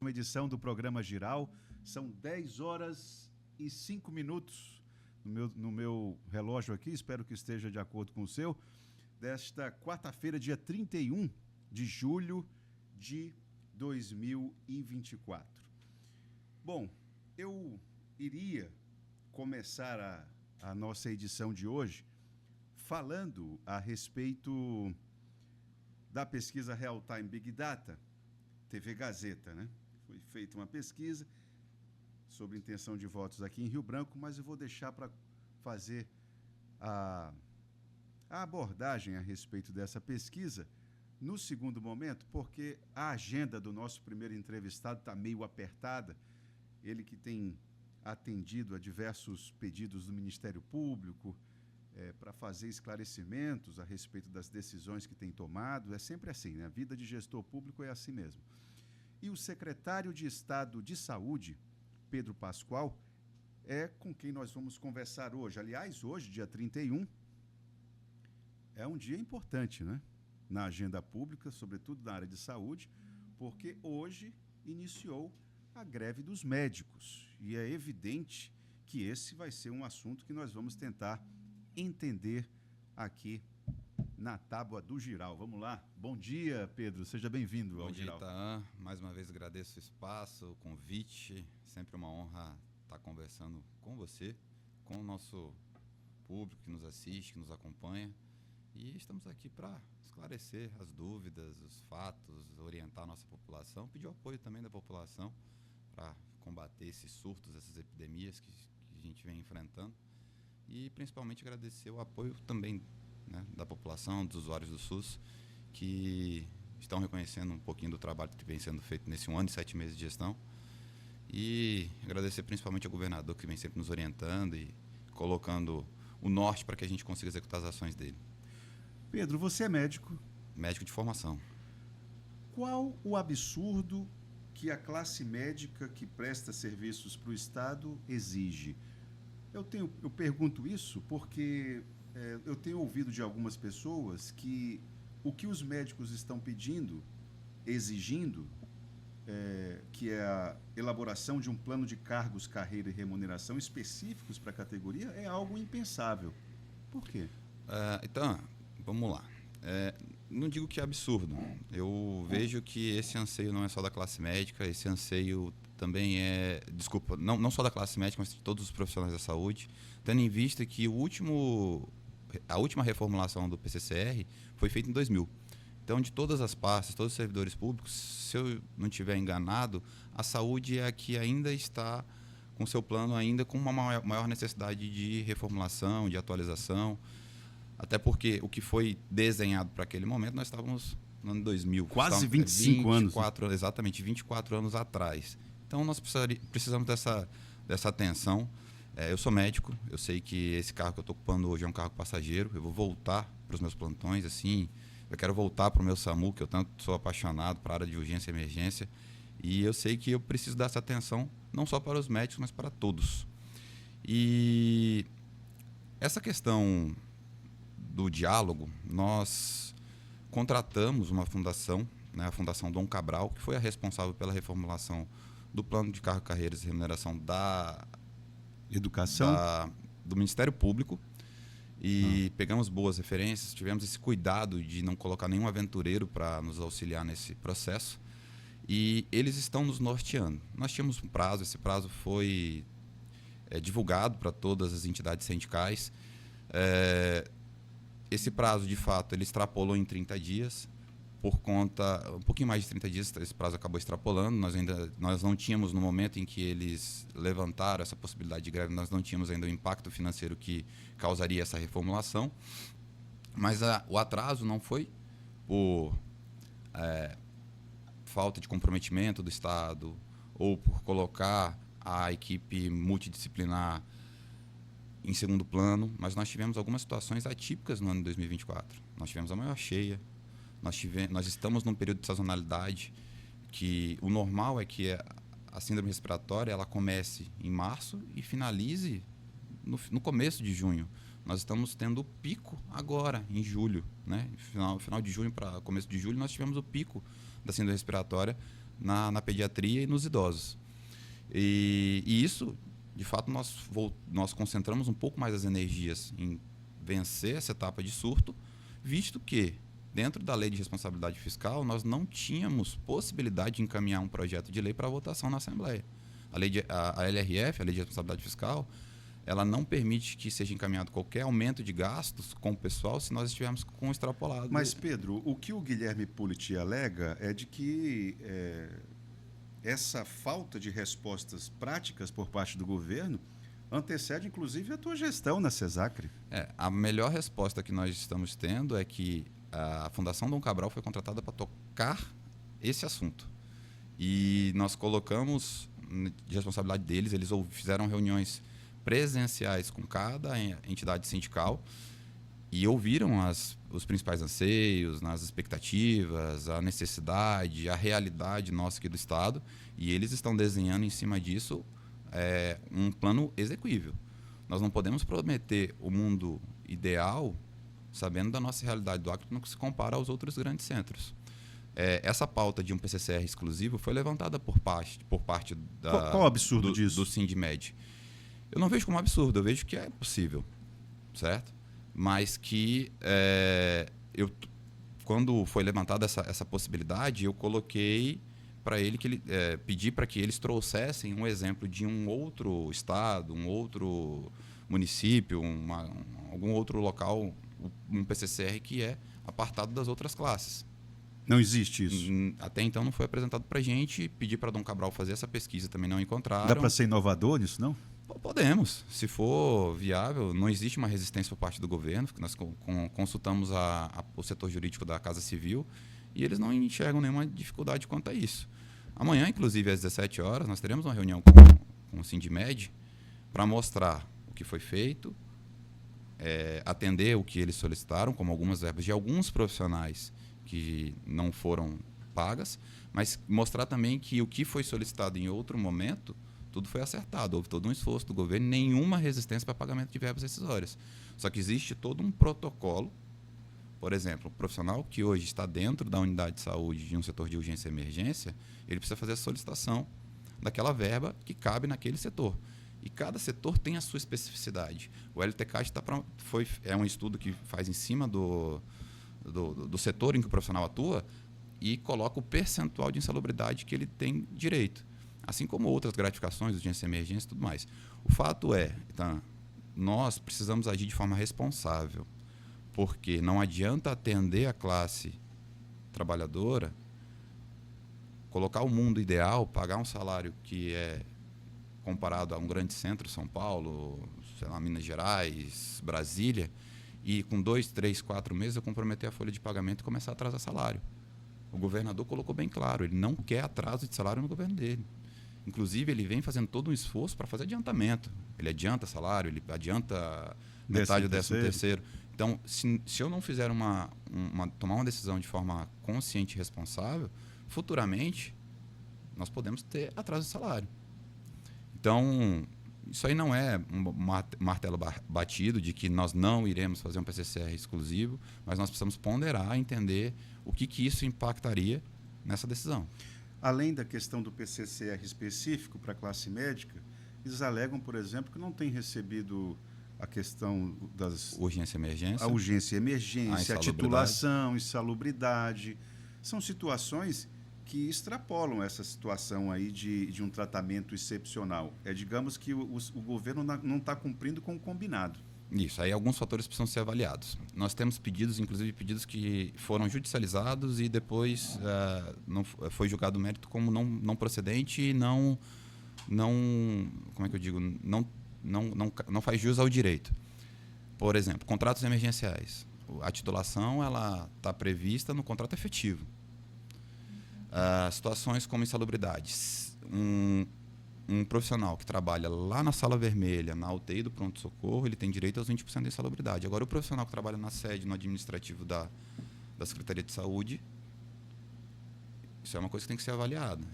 Uma edição do programa Giral. São 10 horas e 5 minutos no meu relógio aqui, espero que esteja de acordo com o seu, desta quarta-feira, dia 31 de julho de 2024. Bom, eu iria começar a nossa edição de hoje falando a respeito da pesquisa Real Time Big Data, TV Gazeta, né? Foi feita uma pesquisa sobre intenção de votos aqui em Rio Branco, mas eu vou deixar para fazer a abordagem a respeito dessa pesquisa no segundo momento, porque a agenda do nosso primeiro entrevistado está meio apertada. Ele que tem atendido a diversos pedidos do Ministério Público para fazer esclarecimentos a respeito das decisões que tem tomado. É sempre assim, né? A vida de gestor público é assim mesmo. E o secretário de Estado de Saúde, Pedro Pascoal, é com quem nós vamos conversar hoje. Aliás, hoje, dia 31, é um dia importante, né? Na agenda pública, sobretudo na área de saúde, porque hoje iniciou a greve dos médicos. E é evidente que esse vai ser um assunto que nós vamos tentar entender aqui na tábua do Giral. Vamos lá. Bom dia, Pedro. Seja bem-vindo ao Giral. Bom dia, Itaã. Mais uma vez agradeço o espaço, o convite. Sempre uma honra estar conversando com você, com o nosso público que nos assiste, que nos acompanha. E estamos aqui para esclarecer as dúvidas, os fatos, orientar a nossa população, pedir o apoio também da população para combater esses surtos, essas epidemias que a gente vem enfrentando. E principalmente agradecer o apoio também, né, da população, dos usuários do SUS, que estão reconhecendo um pouquinho do trabalho que vem sendo feito nesse 1 ano e 7 meses de gestão. E agradecer principalmente ao governador, que vem sempre nos orientando e colocando o norte para que a gente consiga executar as ações dele. Pedro, você é médico? Médico de formação. Qual o absurdo que a classe médica que presta serviços para o Estado exige? Eu pergunto isso porque eu tenho ouvido de algumas pessoas que o que os médicos estão pedindo, exigindo, que é a elaboração de um plano de cargos, carreira e remuneração específicos para a categoria, é algo impensável. Por quê? Então, vamos lá. Não digo que é absurdo. Eu vejo que esse anseio não é só da classe médica, esse anseio também não só da classe médica, mas de todos os profissionais da saúde, tendo em vista que a última reformulação do PCCR foi feita em 2000. Então, de todas as pastas, todos os servidores públicos, se eu não estiver enganado, a saúde é a que ainda está com seu plano ainda com uma maior necessidade de reformulação, de atualização, até porque o que foi desenhado para aquele momento, nós estávamos no ano 2000. Quase 25 anos. Exatamente, 24 anos atrás. Então, nós precisamos dessa atenção. Eu sou médico, eu sei que esse carro que eu estou ocupando hoje é um carro passageiro, eu vou voltar para os meus plantões, assim, eu quero voltar para o meu SAMU, que eu tanto sou apaixonado, para a área de urgência e emergência, e eu sei que eu preciso dessa atenção, não só para os médicos, mas para todos. E essa questão do diálogo, nós contratamos uma fundação, né, a Fundação Dom Cabral, que foi a responsável pela reformulação do plano de cargo, carreiras e remuneração da educação do Ministério Público, e pegamos boas referências, tivemos esse cuidado de não colocar nenhum aventureiro para nos auxiliar nesse processo, e eles estão nos norteando. Nós tínhamos um prazo, esse prazo foi divulgado para todas as entidades sindicais. Esse prazo, de fato, ele extrapolou em 30 dias, por conta, um pouquinho mais de 30 dias, esse prazo acabou extrapolando. Nós não tínhamos, no momento em que eles levantaram essa possibilidade de greve, nós não tínhamos ainda o impacto financeiro que causaria essa reformulação. Mas o atraso não foi por falta de comprometimento do Estado ou por colocar a equipe multidisciplinar em segundo plano, mas nós tivemos algumas situações atípicas no ano de 2024. Nós tivemos a maior cheia, nós estamos num período de sazonalidade, que o normal é que a síndrome respiratória ela comece em março e finalize no começo de junho. Nós estamos tendo o pico agora, em julho, né? Final de junho para começo de julho, nós tivemos o pico da síndrome respiratória na pediatria e nos idosos. E isso, de fato, nós concentramos um pouco mais as energias em vencer essa etapa de surto, visto que, dentro da lei de responsabilidade fiscal, nós não tínhamos possibilidade de encaminhar um projeto de lei para votação na Assembleia. A LRF, a Lei de Responsabilidade Fiscal, ela não permite que seja encaminhado qualquer aumento de gastos com o pessoal se nós estivermos com extrapolado. Mas, Pedro, o que o Guilherme Puliti alega é de que essa falta de respostas práticas por parte do governo antecede, inclusive, a tua gestão na CESACRE. A melhor resposta que nós estamos tendo é que a Fundação Dom Cabral foi contratada para tocar esse assunto. E nós colocamos de responsabilidade deles, eles fizeram reuniões presenciais com cada entidade sindical e ouviram os principais anseios, as expectativas, a necessidade, a realidade nossa aqui do Estado, e eles estão desenhando em cima disso um plano execuível. Nós não podemos prometer o mundo ideal sabendo da nossa realidade do Acre, no que se compara aos outros grandes centros. Essa pauta de um PCCR exclusivo foi levantada por parte Qual o absurdo disso? Do Sindmed. Eu não vejo como absurdo, eu vejo que é possível, certo? Mas que quando foi levantada essa possibilidade, eu coloquei para ele pedi para que eles trouxessem um exemplo de um outro estado, um outro município, algum outro local, um PCCR que é apartado das outras classes. Não existe isso? Até então não foi apresentado para a gente. Pedi para Dom Cabral fazer essa pesquisa, também não encontraram. Dá para ser inovador nisso, não? Podemos. Se for viável, não existe uma resistência por parte do governo. Nós consultamos o setor jurídico da Casa Civil e eles não enxergam nenhuma dificuldade quanto a isso. Amanhã, inclusive, às 17 horas, nós teremos uma reunião com o Sindmed para mostrar o que foi feito, atender o que eles solicitaram, como algumas verbas de alguns profissionais que não foram pagas, mas mostrar também que o que foi solicitado em outro momento, tudo foi acertado. Houve todo um esforço do governo, nenhuma resistência para pagamento de verbas rescisórias. Só que existe todo um protocolo. Por exemplo, o profissional que hoje está dentro da unidade de saúde de um setor de urgência e emergência, ele precisa fazer a solicitação daquela verba que cabe naquele setor. E cada setor tem a sua especificidade. O LTCAT é um estudo que faz em cima do setor em que o profissional atua e coloca o percentual de insalubridade que ele tem direito. Assim como outras gratificações, urgência e emergência e tudo mais. O fato é, nós precisamos agir de forma responsável, porque não adianta atender a classe trabalhadora, colocar o mundo ideal, pagar um salário que é comparado a um grande centro, São Paulo, sei lá, Minas Gerais, Brasília, e com 2, 3, 4 meses eu comprometer a folha de pagamento e começar a atrasar salário. O governador colocou bem claro, ele não quer atraso de salário no governo dele. Inclusive, ele vem fazendo todo um esforço para fazer adiantamento. Ele adianta salário, ele adianta metade do 13º. Então, se eu não fizer tomar uma decisão de forma consciente e responsável, futuramente nós podemos ter atraso de salário. Então, isso aí não é um martelo batido de que nós não iremos fazer um PCCR exclusivo, mas nós precisamos ponderar, entender o que isso impactaria nessa decisão. Além da questão do PCCR específico para a classe médica, eles alegam, por exemplo, que não tem recebido a questão das... Urgência e emergência. A urgência e emergência, a titulação, insalubridade. São situações que extrapolam essa situação aí de um tratamento excepcional. Digamos que o governo não está cumprindo com o combinado. Isso, aí alguns fatores precisam ser avaliados. Nós temos pedidos, inclusive pedidos que foram judicializados e depois não foi julgado o mérito como não procedente e como é que eu digo, não faz jus ao direito. Por exemplo, contratos emergenciais. A titulação ela está prevista no contrato efetivo. Situações como insalubridade. Um profissional que trabalha lá na sala vermelha, na UTI do pronto-socorro, ele tem direito aos 20% de insalubridade. Agora, o profissional que trabalha na sede, no administrativo da Secretaria de Saúde, isso é uma coisa que tem que ser avaliada.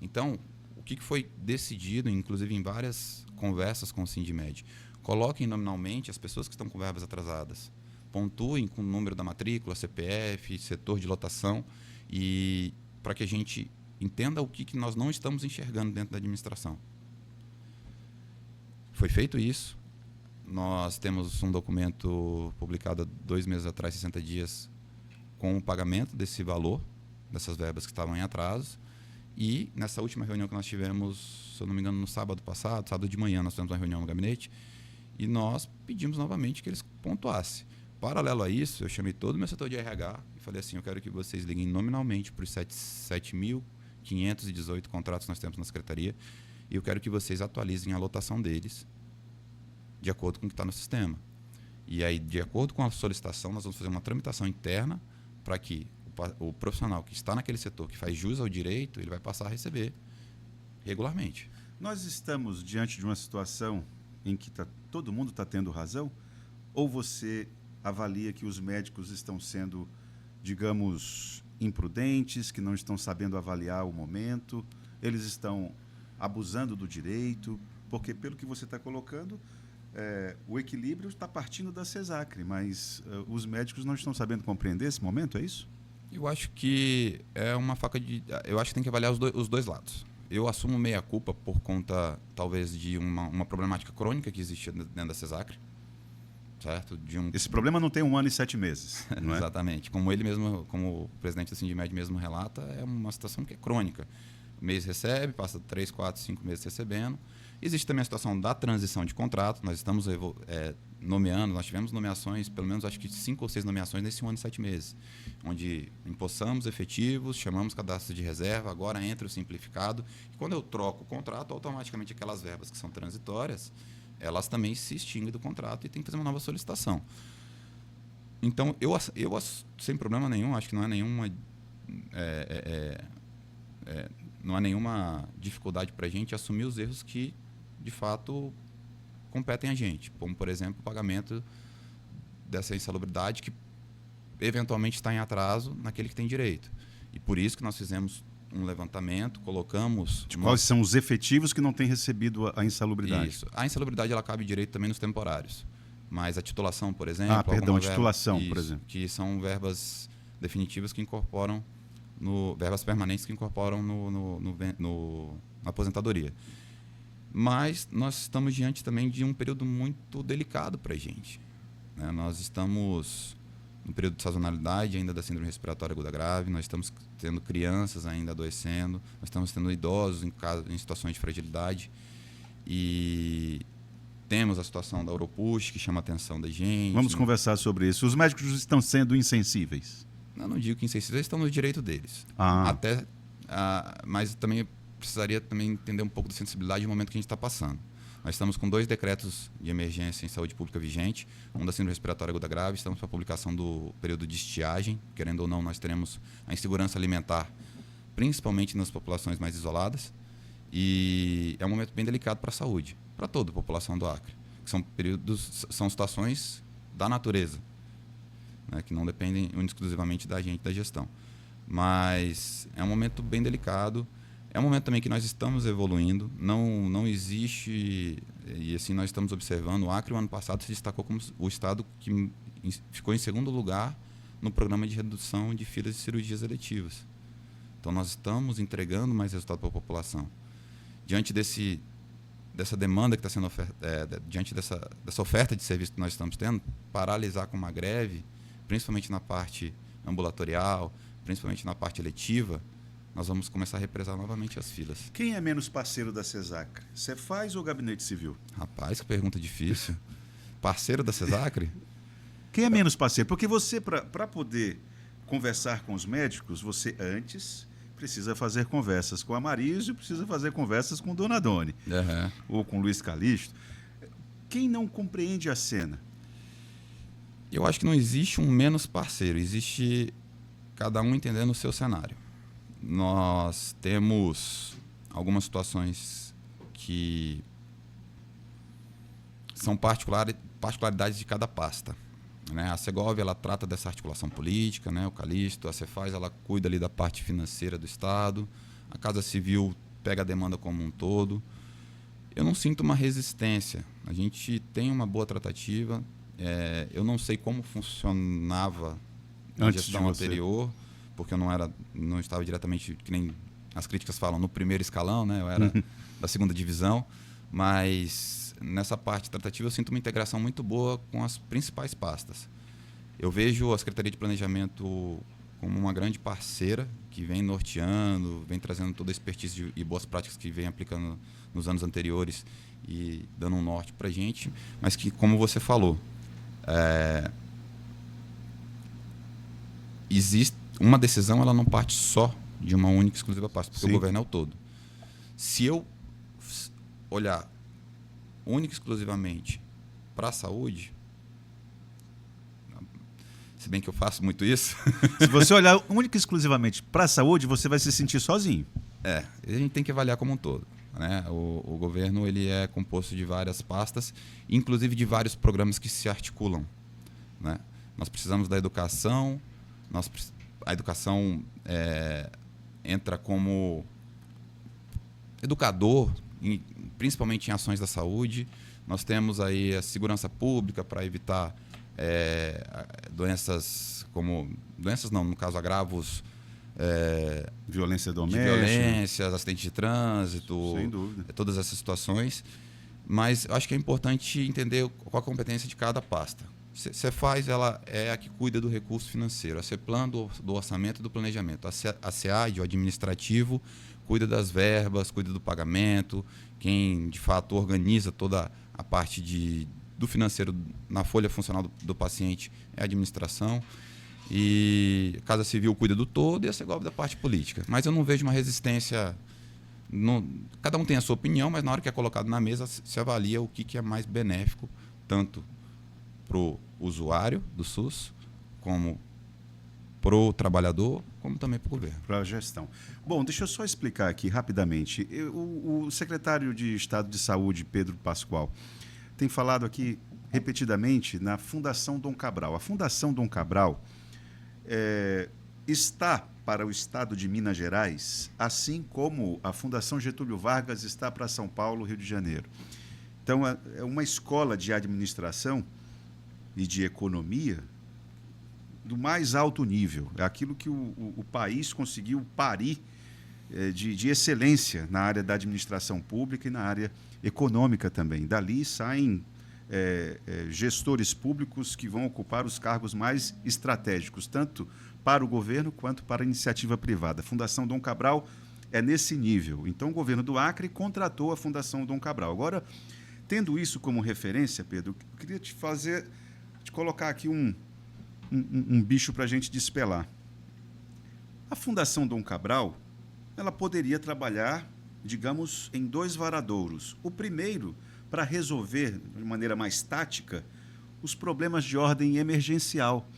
Então, o que foi decidido, inclusive em várias conversas com o Sindmed? Coloquem nominalmente as pessoas que estão com verbas atrasadas. Pontuem com o número da matrícula, CPF, setor de lotação, e para que a gente Entenda o que nós não estamos enxergando dentro da administração. Foi feito isso. Nós temos um documento publicado há 2 meses atrás, 60 dias, com o pagamento desse valor, dessas verbas que estavam em atraso. E nessa última reunião que nós tivemos, se eu não me engano, no sábado passado, sábado de manhã, nós tivemos uma reunião no gabinete, e nós pedimos novamente que eles pontuassem. Paralelo a isso, eu chamei todo o meu setor de RH e falei assim, eu quero que vocês liguem nominalmente para os 7.518 contratos que nós temos na Secretaria, e eu quero que vocês atualizem a lotação deles de acordo com o que está no sistema. E aí, de acordo com a solicitação, nós vamos fazer uma tramitação interna para que o profissional que está naquele setor, que faz jus ao direito, ele vai passar a receber regularmente. Nós estamos diante de uma situação em que todo mundo está tendo razão? Ou você avalia que os médicos estão sendo, digamos, imprudentes, que não estão sabendo avaliar o momento, eles estão abusando do direito? Porque, pelo que você está colocando, o equilíbrio está partindo da CESACRE, mas os médicos não estão sabendo compreender esse momento, é isso? Eu acho que é uma faca de... Eu acho que tem que avaliar os dois lados. Eu assumo meia-culpa por conta, talvez, de uma problemática crônica que existia dentro da CESACRE, certo? Esse problema não tem 1 ano e 7 meses, não é? Exatamente. Como ele mesmo, como o presidente da Sindmed mesmo relata, é uma situação que é crônica. O mês recebe, passa 3, 4, 5 meses recebendo. Existe também a situação da transição de contrato. Nós estamos nomeando, nós tivemos nomeações, pelo menos acho que 5 ou 6 nomeações nesse 1 ano e 7 meses, onde empossamos efetivos, chamamos cadastro de reserva, agora entra o simplificado. E quando eu troco o contrato, automaticamente aquelas verbas que são transitórias, elas também se extinguem do contrato e tem que fazer uma nova solicitação. Então, eu sem problema nenhum, acho que não é nenhuma... não há nenhuma dificuldade para a gente assumir os erros que, de fato, competem a gente. Como, por exemplo, o pagamento dessa insalubridade que, eventualmente, está em atraso naquele que tem direito. E por isso que nós fizemos um levantamento, colocamos... Quais são os efetivos que não têm recebido a insalubridade? Isso. A insalubridade ela cabe direito também nos temporários. Mas a titulação, por exemplo... a titulação, por exemplo. Que são verbas definitivas que incorporam... verbas permanentes que incorporam na aposentadoria. Mas nós estamos diante também de um período muito delicado para a gente, né? Nós estamos no período de sazonalidade ainda da síndrome respiratória aguda grave, nós estamos tendo crianças ainda adoecendo, nós estamos tendo idosos em situações de fragilidade e temos a situação da Oropush que chama a atenção da gente. Vamos conversar sobre isso. Os médicos estão sendo insensíveis? Eu não digo que insensíveis, estão no direito deles. Mas também precisaria também entender um pouco da sensibilidade do momento que a gente está passando. Nós estamos com 2 decretos de emergência em saúde pública vigente, um da síndrome respiratória aguda grave, estamos para a publicação do período de estiagem, querendo ou não, nós teremos a insegurança alimentar, principalmente nas populações mais isoladas, e é um momento bem delicado para a saúde, para toda a população do Acre, que são situações da natureza, né, que não dependem exclusivamente da gente, da gestão. Mas é um momento bem delicado, é um momento também que nós estamos evoluindo, não existe, e assim nós estamos observando, o Acre, o ano passado, se destacou como o estado que ficou em 2º lugar no programa de redução de filas de cirurgias eletivas. Então, nós estamos entregando mais resultado para a população. Diante dessa demanda que está sendo diante dessa oferta de serviço que nós estamos tendo, paralisar com uma greve, principalmente na parte ambulatorial, principalmente na parte eletiva, nós vamos começar a represar novamente as filas. Quem é menos parceiro da CESACRE? Cefaz ou Gabinete Civil? Rapaz, que pergunta difícil. Parceiro da CESACRE? Quem é menos parceiro? Porque você, para poder conversar com os médicos, você antes precisa fazer conversas com a Marísio, precisa fazer conversas com Dona Doni, ou com Luiz Calixto. Quem não compreende a cena? Eu acho que não existe um menos parceiro, existe cada um entendendo o seu cenário. Nós temos algumas situações que são particularidades de cada pasta, né? A Segovia, ela trata dessa articulação política, né? O Calixto, a Cefaz, ela cuida ali da parte financeira do Estado, a Casa Civil pega a demanda como um todo. Eu não sinto uma resistência, a gente tem uma boa tratativa. Eu não sei como funcionava na gestão anterior, porque eu não estava diretamente, que nem as críticas falam no primeiro escalão, né? Eu era da segunda divisão, mas nessa parte tratativa eu sinto uma integração muito boa com as principais pastas. Eu vejo a Secretaria de Planejamento como uma grande parceira que vem norteando, vem trazendo toda a expertise e boas práticas que vem aplicando nos anos anteriores e dando um norte para a gente, mas que, como você falou, existe uma decisão, ela não parte só de uma única exclusiva pasta, porque Sim. o governo é o todo. Se eu olhar única e exclusivamente para a saúde, se bem que eu faço muito isso... Se você olhar única e exclusivamente para a saúde, você vai se sentir sozinho. A gente tem que avaliar como um todo. Né? O governo ele é composto de várias pastas, inclusive de vários programas que se articulam. Né? Nós precisamos da educação, a educação entra como educador, principalmente em ações da saúde. Nós temos aí a segurança pública para evitar doenças como... Doenças não, no caso, agravos... violência doméstica. De violências, acidentes de trânsito. Sem dúvida. Todas essas situações. Mas eu acho que é importante entender qual a competência de cada pasta. Cefaz, ela é a que cuida do recurso financeiro. A CEPLAN, do orçamento e do planejamento. A SEAD, o administrativo, cuida das verbas, cuida do pagamento. Quem, de fato, organiza toda a parte do financeiro na folha funcional do paciente é a administração. E a Casa Civil cuida do todo e a Segovia da parte política. Mas eu não vejo uma resistência... cada um tem a sua opinião, mas na hora que é colocado na mesa, se avalia o que é mais benéfico, tanto para o usuário do SUS, como para o trabalhador, como também para o governo. Para a gestão. Bom, deixa eu só explicar aqui rapidamente. O secretário de Estado de Saúde, Pedro Pascoal, tem falado aqui repetidamente na Fundação Dom Cabral. A Fundação Dom Cabral está para o Estado de Minas Gerais, assim como a Fundação Getúlio Vargas está para São Paulo, Rio de Janeiro. Então, é uma escola de administração e de economia do mais alto nível. É aquilo que o país conseguiu parir de excelência na área da administração pública e na área econômica também. Dali saem gestores públicos que vão ocupar os cargos mais estratégicos, tanto para o governo quanto para a iniciativa privada. A Fundação Dom Cabral é nesse nível. Então, o governo do Acre contratou a Fundação Dom Cabral. Agora, tendo isso como referência, Pedro, eu queria te colocar aqui um bicho para a gente despelar. A Fundação Dom Cabral, ela poderia trabalhar, digamos, em 2 varadouros. O primeiro, para resolver de maneira mais tática os problemas de ordem emergencial.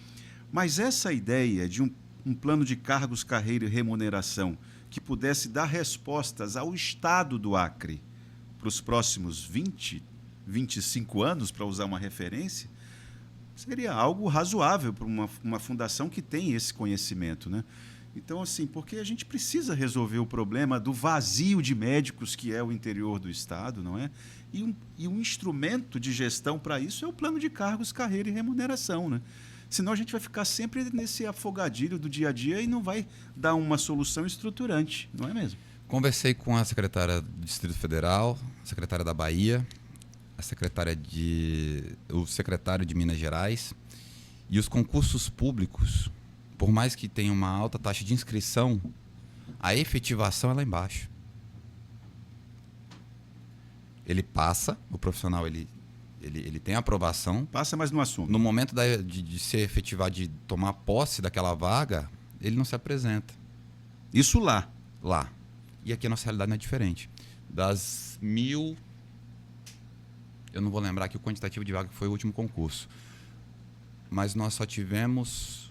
Mas essa ideia de um plano de cargos, carreira e remuneração que pudesse dar respostas ao Estado do Acre para os próximos 20, 25 anos, para usar uma referência, seria algo razoável para uma fundação que tem esse conhecimento, né? Então, assim, porque a gente precisa resolver o problema do vazio de médicos que é o interior do Estado, não é? E um instrumento de gestão para isso é o plano de cargos, carreira e remuneração, né? Senão a gente vai ficar sempre nesse afogadilho do dia a dia e não vai dar uma solução estruturante, não é mesmo? Conversei com a secretária do Distrito Federal, a secretária da Bahia, o secretário de Minas Gerais, e os concursos públicos, por mais que tenha uma alta taxa de inscrição, a efetivação é lá embaixo. Ele passa, o profissional ele tem aprovação. Passa, mas não assume. No momento de ser efetivado, de tomar posse daquela vaga, ele não se apresenta. Isso lá. Lá. E aqui a nossa realidade não é diferente. Das 1.000... Eu não vou lembrar aqui o quantitativo de vaga que foi o último concurso. Mas nós só tivemos...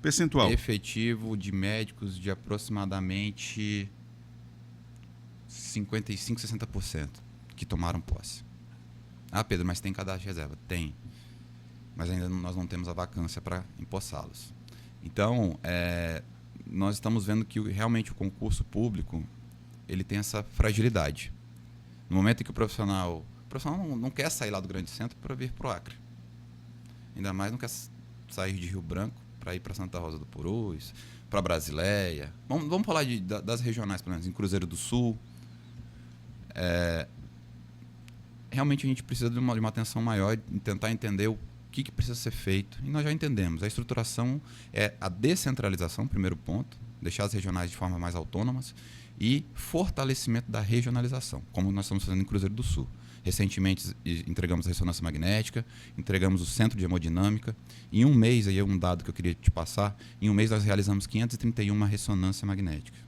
Percentual. Efetivo de médicos de aproximadamente 55%, 60% que tomaram posse. Ah, Pedro, mas tem cadastro de reserva? Tem. Mas ainda nós não temos a vacância para empossá-los. Então, nós estamos vendo que realmente o concurso público ele tem essa fragilidade. No momento em que o profissional não quer sair lá do grande centro para vir para o Acre. Ainda mais não quer sair de Rio Branco para ir para Santa Rosa do Purus, para Brasileia. Vamos falar das regionais, pelo menos, em Cruzeiro do Sul. Realmente a gente precisa de uma atenção maior em tentar entender o que precisa ser feito. E nós já entendemos. A estruturação é a descentralização, primeiro ponto, deixar as regionais de forma mais autônomas, e fortalecimento da regionalização, como nós estamos fazendo em Cruzeiro do Sul. Recentemente entregamos a ressonância magnética, entregamos o centro de hemodinâmica. Em um mês, aí é um dado que eu queria te passar, em um mês nós realizamos 531 ressonância magnética.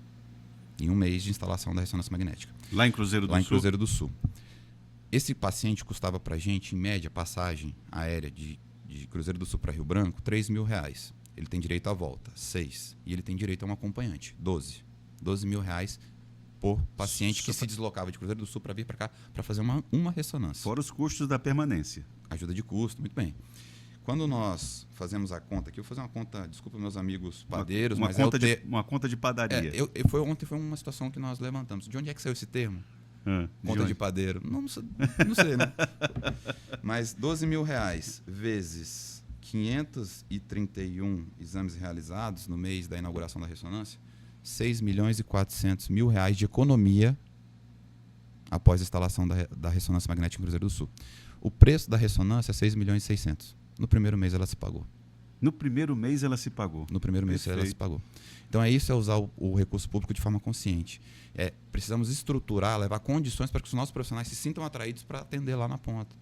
Em um mês de instalação da ressonância magnética. Lá em Cruzeiro do Sul? Lá em Cruzeiro do Sul. Esse paciente custava para a gente, em média, passagem aérea de Cruzeiro do Sul para Rio Branco, R$3.000. Ele tem direito à volta, 6. E ele tem direito a um acompanhante, 12. R$12.000 por paciente que se deslocava de Cruzeiro do Sul para vir para cá para fazer uma ressonância. Fora os custos da permanência. Ajuda de custo, muito bem. Quando nós fazemos a conta aqui, eu vou fazer uma conta, desculpa meus amigos padeiros, uma conta de padaria. Ontem foi uma situação que nós levantamos. De onde é que saiu esse termo? Conta de padeiro. Não sei, né? Mas R$12.000 vezes 531 exames realizados no mês da inauguração da ressonância, R$6.400.000 de economia após a instalação da ressonância magnética em Cruzeiro do Sul. O preço da ressonância é R$6.600.000. No primeiro mês ela se pagou. No primeiro mês ela se pagou. No primeiro mês ela se pagou. Então é usar o recurso público de forma consciente. Precisamos estruturar, levar condições para que os nossos profissionais se sintam atraídos para atender lá na ponta.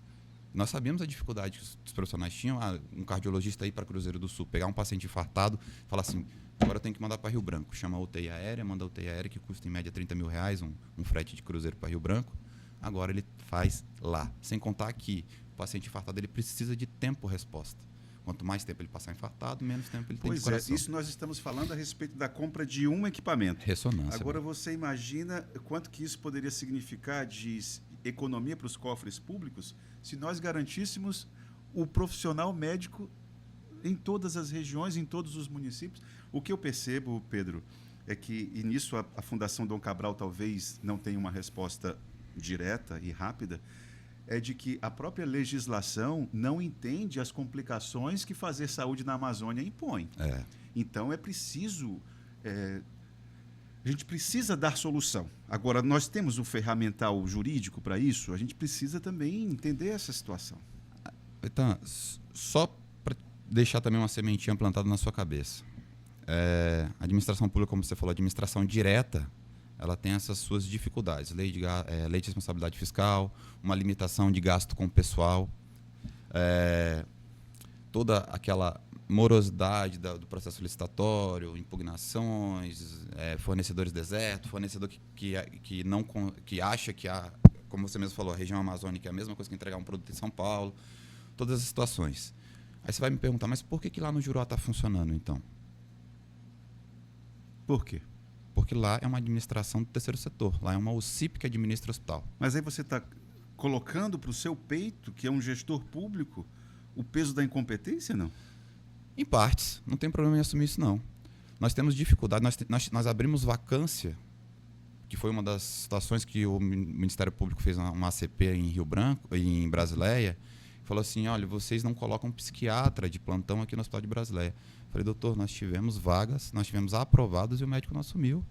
Nós sabíamos a dificuldade que os profissionais tinham. Um cardiologista ir para Cruzeiro do Sul, pegar um paciente infartado, falar assim, agora eu tenho que mandar para Rio Branco. Chama a UTI aérea, manda a UTI aérea, que custa em média R$30.000, um frete de Cruzeiro para Rio Branco. Agora ele faz lá. Sem contar que o paciente infartado ele precisa de tempo-resposta. Quanto mais tempo ele passar infartado, menos tempo ele tem de coração. Pois é, isso nós estamos falando a respeito da compra de um equipamento. Ressonância. Agora você imagina quanto que isso poderia significar de economia para os cofres públicos se nós garantíssemos o profissional médico em todas as regiões, em todos os municípios. O que eu percebo, Pedro, é que, e nisso a Fundação Dom Cabral talvez não tenha uma resposta direta e rápida, é de que a própria legislação não entende as complicações que fazer saúde na Amazônia impõe. Então é preciso... a gente precisa dar solução. Agora, nós temos um ferramental jurídico para isso, a gente precisa também entender essa situação. Então, só para deixar também uma sementinha plantada na sua cabeça. A administração pública, como você falou, a administração direta, ela tem essas suas dificuldades. Lei de responsabilidade fiscal, uma limitação de gasto com o pessoal, toda aquela morosidade do processo licitatório, impugnações, fornecedores deserto, fornecedor que acha que como você mesmo falou, a região amazônica é a mesma coisa que entregar um produto em São Paulo, todas as situações. Aí você vai me perguntar, mas por que lá no Juruá está funcionando, então? Por quê? Porque lá é uma administração do terceiro setor, lá é uma UCIP que administra o hospital. Mas aí você está colocando para o seu peito, que é um gestor público, o peso da incompetência, não? Em partes, não tem problema em assumir isso, não. Nós temos dificuldade, nós abrimos vacância, que foi uma das situações que o Ministério Público fez uma ACP em Rio Branco, em Brasileia, falou assim, olha, vocês não colocam psiquiatra de plantão aqui no Hospital de Brasileia. Falei, doutor, nós tivemos vagas, nós tivemos aprovados e o médico não assumiu.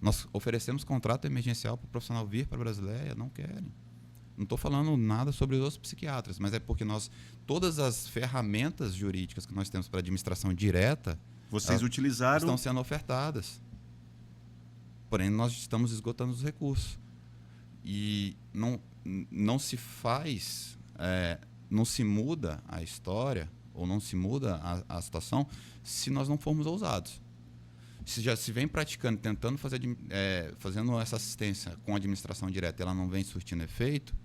Nós oferecemos contrato emergencial para o profissional vir para Brasileia, não querem. Não estou falando nada sobre os outros psiquiatras, mas é porque todas as ferramentas jurídicas que nós temos para administração direta, vocês utilizaram, estão sendo ofertadas. Porém, nós estamos esgotando os recursos. E não se faz, não se muda a história, ou não se muda a situação, se nós não formos ousados. Se já se vem praticando, tentando fazendo essa assistência com a administração direta e ela não vem surtindo efeito,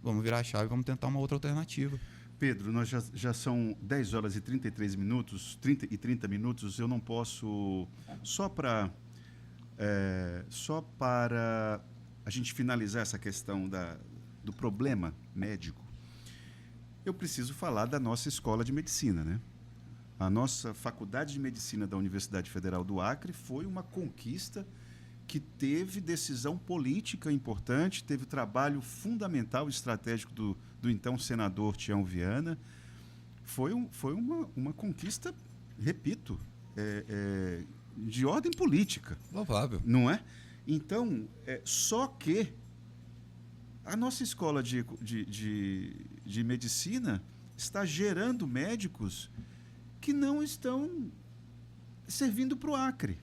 vamos virar a chave e vamos tentar uma outra alternativa. Pedro, nós já são 10 horas e 33 minutos, 30 minutos, eu não posso, só para a gente finalizar essa questão do problema médico, eu preciso falar da nossa escola de medicina, né? A nossa Faculdade de Medicina da Universidade Federal do Acre foi uma conquista que teve decisão política importante, teve trabalho fundamental e estratégico do então senador Tião Viana. Foi uma conquista, repito, de ordem política. Louvável. Não é? Então, só que a nossa escola de medicina está gerando médicos que não estão servindo para o Acre.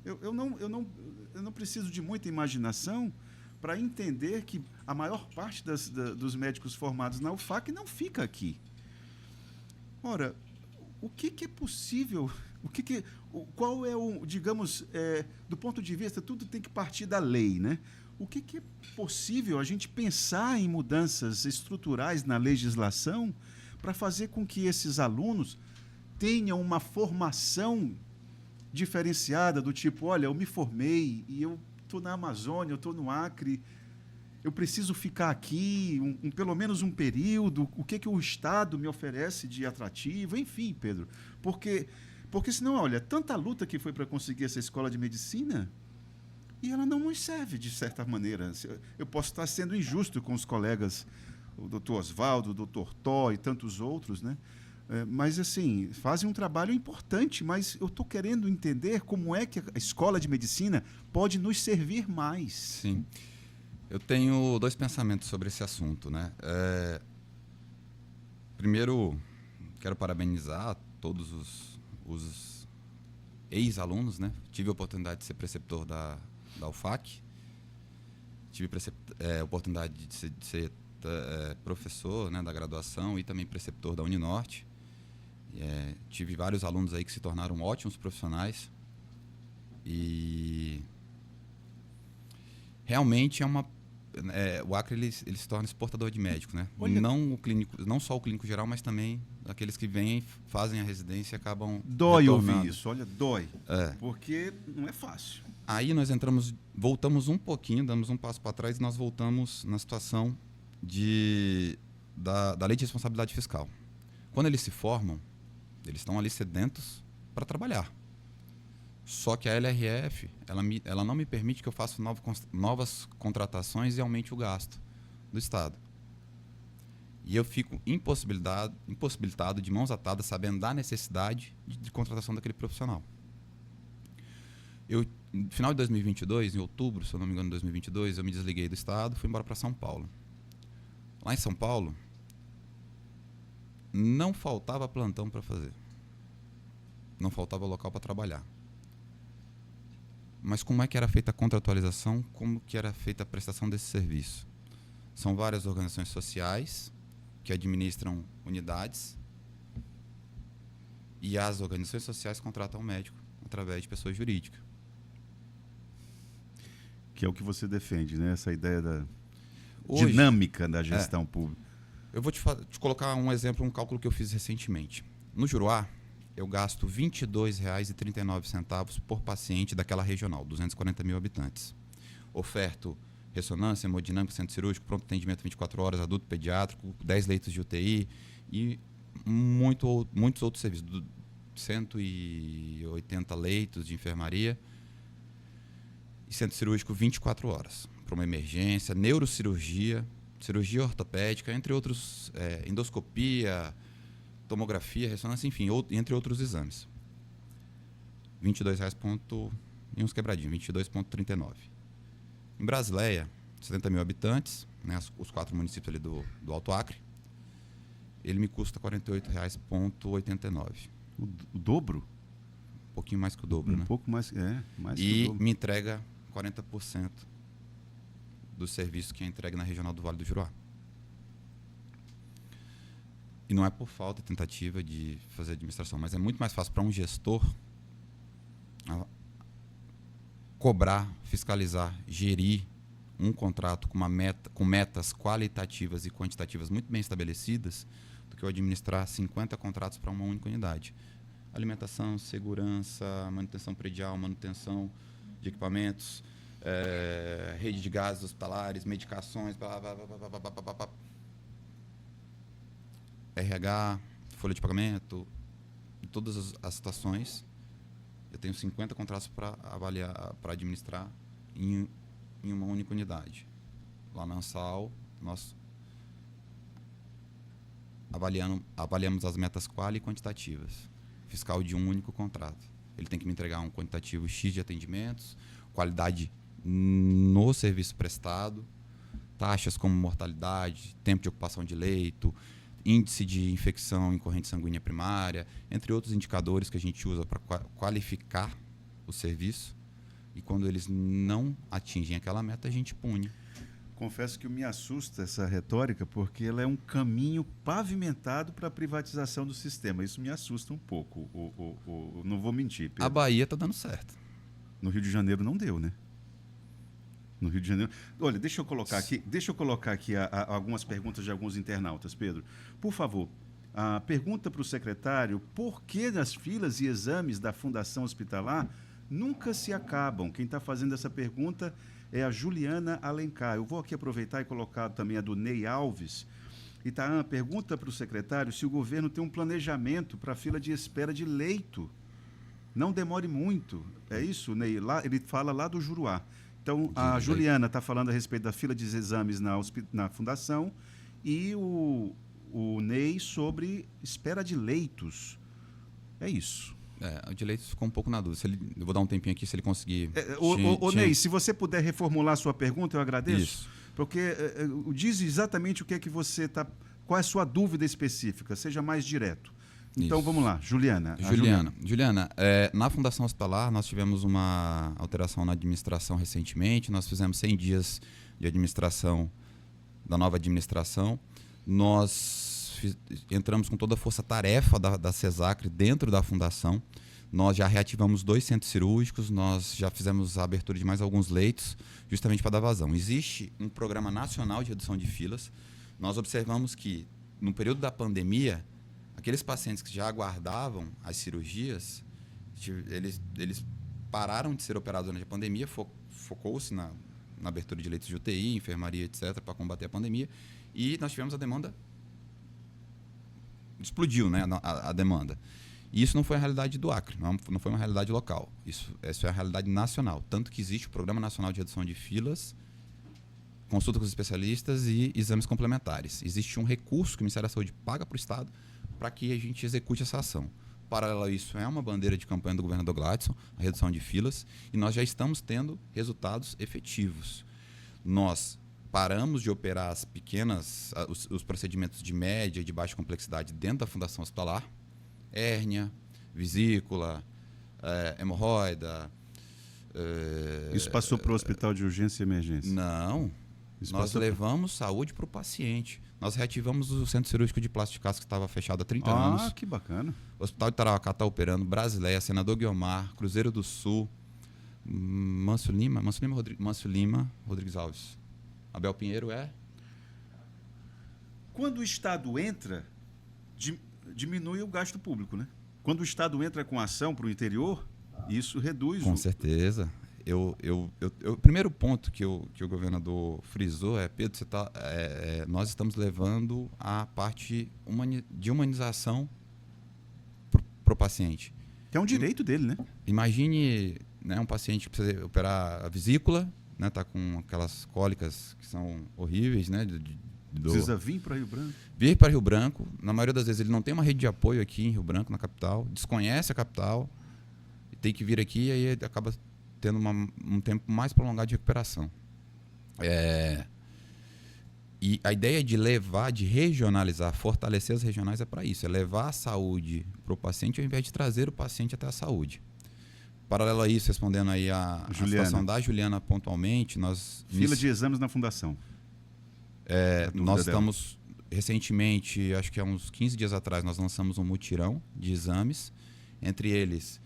Eu não preciso de muita imaginação para entender que a maior parte dos médicos formados na UFAC não fica aqui. Ora, o que é possível? Qual é o, digamos, do ponto de vista, tudo tem que partir da lei, né? O que é possível a gente pensar em mudanças estruturais na legislação para fazer com que esses alunos tenham uma formação diferenciada do tipo, olha, eu me formei e eu estou na Amazônia, eu estou no Acre, eu preciso ficar aqui pelo menos um período, o que o Estado me oferece de atrativo, enfim, Pedro. Porque senão, olha, tanta luta que foi para conseguir essa escola de medicina e ela não nos serve, de certa maneira. Eu posso estar sendo injusto com os colegas, o doutor Oswaldo, o doutor Tó e tantos outros, né? Mas, assim, fazem um trabalho importante, mas eu estou querendo entender como é que a escola de medicina pode nos servir mais. Sim. Eu tenho 2 pensamentos sobre esse assunto, né? Primeiro, quero parabenizar todos os ex-alunos, né? Tive a oportunidade de ser preceptor da UFAC, tive a oportunidade de ser professor, né, da graduação e também preceptor da Uninorte. Tive vários alunos aí que se tornaram ótimos profissionais e realmente o Acre ele se torna exportador de médicos, né? Não só o clínico geral, mas também aqueles que vêm, fazem a residência e acabam dói retornando. Ouvir isso, olha, dói, porque não é fácil. Aí nós voltamos um pouquinho, damos um passo para trás e nós voltamos na situação da lei de responsabilidade fiscal. Quando eles se formam, eles estão ali sedentos para trabalhar. Só que a LRF, ela não me permite que eu faça novas contratações e aumente o gasto do Estado. E eu fico impossibilitado, de mãos atadas, sabendo da necessidade de contratação daquele profissional. No final de 2022, em outubro, se eu não me engano, de 2022, eu me desliguei do Estado e fui embora para São Paulo. Lá em São Paulo, não faltava plantão para fazer. Não faltava local para trabalhar. Mas como é que era feita a contratualização? Como que era feita a prestação desse serviço? São várias organizações sociais que administram unidades e as organizações sociais contratam o médico através de pessoa jurídica. Que é o que você defende, né? Essa ideia da dinâmica da gestão pública. Eu vou te colocar um exemplo, um cálculo que eu fiz recentemente. No Juruá, eu gasto R$ 22,39 por paciente daquela regional, 240 mil habitantes. Oferto ressonância, hemodinâmica, centro cirúrgico, pronto atendimento 24 horas, adulto pediátrico, 10 leitos de UTI e muitos outros serviços, 180 leitos de enfermaria e centro cirúrgico 24 horas, para uma emergência, neurocirurgia, cirurgia ortopédica, entre outros, endoscopia, tomografia, ressonância, enfim, entre outros exames. R$ 22,00 e uns quebradinhos, 22,39. Em Brasileia, 70 mil habitantes, né, os 4 municípios ali do Alto Acre, ele me custa R$ 48,89. O dobro? Um pouquinho mais que o dobro, né? Um pouco mais, mais que e o dobro. Me entrega 40% do serviço que é entregue na regional do Vale do Juruá. E não é por falta de tentativa de fazer administração, mas é muito mais fácil para um gestor cobrar, fiscalizar, gerir um contrato com metas qualitativas e quantitativas muito bem estabelecidas do que eu administrar 50 contratos para uma única unidade. Alimentação, segurança, manutenção predial, manutenção de equipamentos, rede de gases hospitalares, medicações, RH, folha de pagamento, em todas as situações. Eu tenho 50 contratos para avaliar, para administrar em uma única unidade. Lá na ANSAL, nós avaliamos as metas quali e quantitativas. fiscal de um único contrato. Ele tem que me entregar um quantitativo X de atendimentos, qualidade no serviço prestado, taxas como mortalidade, tempo de ocupação de leito, índice de infecção em corrente sanguínea primária, entre outros indicadores que a gente usa para qualificar o serviço. E quando eles não atingem aquela meta, a gente pune. Confesso que me assusta essa retórica, porque ela é um caminho pavimentado para a privatização do sistema. Isso me assusta um pouco, não vou mentir, Pedro. A Bahia está dando certo. No Rio de Janeiro não deu, né? No Rio de Janeiro. Olha, deixa eu colocar aqui algumas perguntas de alguns internautas, Pedro. Por favor, pergunta para o secretário por que as filas e exames da Fundação Hospitalar nunca se acabam. Quem está fazendo essa pergunta é a Juliana Alencar. Eu vou aqui aproveitar e colocar também a do Ney Alves. Itaã, pergunta para o secretário se o governo tem um planejamento para a fila de espera de leito. Não demore muito. É isso, Ney? Ele fala lá do Juruá. Então, a Juliana está falando a respeito da fila de exames na fundação e o Ney sobre espera de leitos. É isso. O de leitos ficou um pouco na dúvida. Eu vou dar um tempinho aqui, se ele conseguir... Ney, se você puder reformular a sua pergunta, eu agradeço. Isso. Porque diz exatamente o que é que você está... Qual é a sua dúvida específica? Seja mais direto. Então, Isso. Vamos lá. Juliana, na Fundação Hospitalar, nós tivemos uma alteração na administração recentemente. Nós fizemos 100 dias de administração da nova administração. Nós entramos com toda a força-tarefa da CESACRE dentro da fundação. Nós já reativamos 2 centros cirúrgicos, nós já fizemos a abertura de mais alguns leitos, justamente para dar vazão. Existe um programa nacional de redução de filas. Nós observamos que, no período da pandemia, aqueles pacientes que já aguardavam as cirurgias, eles pararam de ser operados durante a pandemia, focou-se na abertura de leitos de UTI, enfermaria, etc., para combater a pandemia, e nós tivemos a demanda... Explodiu, né, a demanda. E isso não foi a realidade do Acre, não foi uma realidade local. Essa é a realidade nacional. Tanto que existe o Programa Nacional de Redução de Filas, consulta com os especialistas e exames complementares. Existe um recurso que o Ministério da Saúde paga para o Estado para que a gente execute essa ação. Paralelo a isso, é uma bandeira de campanha do governador Gladson, a redução de filas, e nós já estamos tendo resultados efetivos. Nós paramos de operar os procedimentos de média e de baixa complexidade dentro da Fundação Hospitalar, hérnia, vesícula, hemorroida. Isso passou para o hospital de urgência e emergência? Não. Nós levamos saúde para o paciente. Nós reativamos o centro cirúrgico de Plástico Casco, que estava fechado há 30 anos. Ah, que bacana. O Hospital de Tarauacá está operando, Brasileia, Senador Guiomar, Cruzeiro do Sul, Mâncio Lima, Rodrigues Alves. Abel Pinheiro Quando o Estado entra, diminui o gasto público, né? Quando o Estado entra com ação para o interior, isso reduz. Com certeza. O primeiro ponto que o governador frisou Pedro, nós estamos levando a parte de humanização para o paciente. Que é um direito dele, né? Imagine, né, um paciente que precisa operar a vesícula, né, tá com aquelas cólicas que são horríveis, né? Precisa vir para Rio Branco? Vir para Rio Branco. Na maioria das vezes ele não tem uma rede de apoio aqui em Rio Branco, na capital, desconhece a capital, tem que vir aqui e aí acaba tendo um tempo mais prolongado de recuperação. E a ideia de regionalizar, fortalecer as regionais é para isso, é levar a saúde para o paciente ao invés de trazer o paciente até a saúde. Paralelo a isso, respondendo aí a situação da Juliana pontualmente, Fila de exames na fundação. Nós estamos, recentemente, acho que há uns 15 dias atrás, nós lançamos um mutirão de exames, entre eles